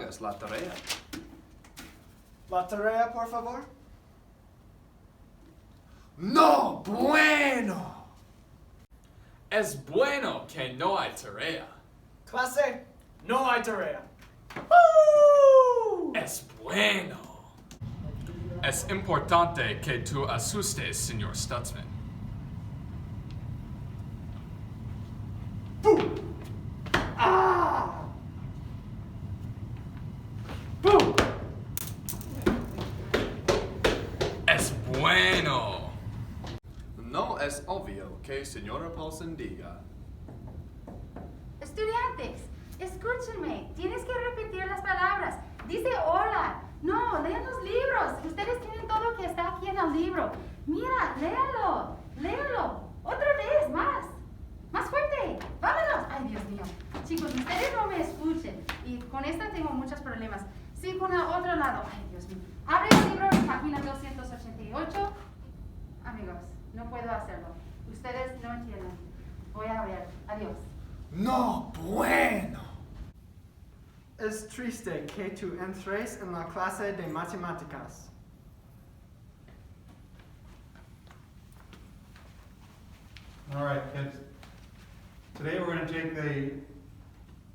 hagas la tarea. La tarea, por favor. ¡No bueno! Es bueno que no hay tarea. Clase, no hay tarea. Es bueno. Es importante que tú asustes, señor Stutzman. Es bueno. No es obvio que señora Paulson diga. Estudiantes, escúchenme. Tienes que repetir las palabras. Dice hola. No, lean los libros. Ustedes tienen todo lo que está aquí en el libro. Mira, léalo. Léalo. Otra vez, más. Más fuerte. Vámonos. Ay, Dios mío. Chicos, ustedes no me escuchen. Y con esta tengo muchos problemas. Sí, con el otro lado. Ay, Dios mío. Abre el libro en página 288. Amigos, no puedo hacerlo. Ustedes no entienden. Voy a ver. Adiós. ¡No bueno! Es triste que tú entres en la clase de matemáticas. All right, kids. Today we're going to take the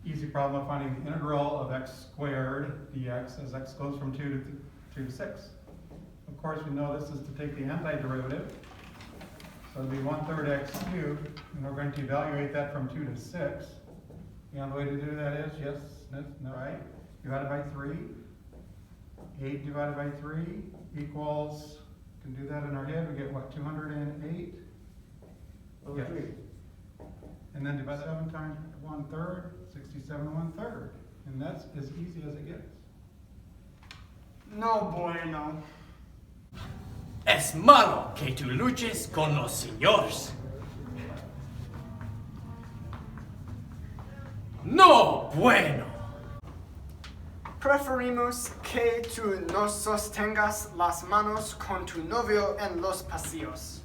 easy problem of finding the integral of x squared dx as x goes from 2 to 6. Of course, we know this is to take the antiderivative. So it'll be 1/3 x cubed, and we're going to evaluate that from 2 to 6. And the way to do that is, yes, no, right? Divided by 3. 8 divided by 3 equals, can do that in our head, we get what, 208? Over Yes. 3. And then divide 7 times 1/3, 67 1/3. And that's as easy as it gets. No bueno. Es malo que tú luches con los señores. No bueno. Preferimos que tú nos sostengas las manos con tu novio en los pasillos.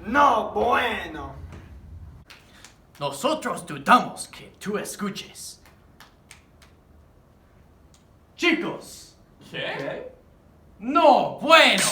No bueno. Nosotros dudamos que tú escuches. Chicos, ¿Qué? no bueno.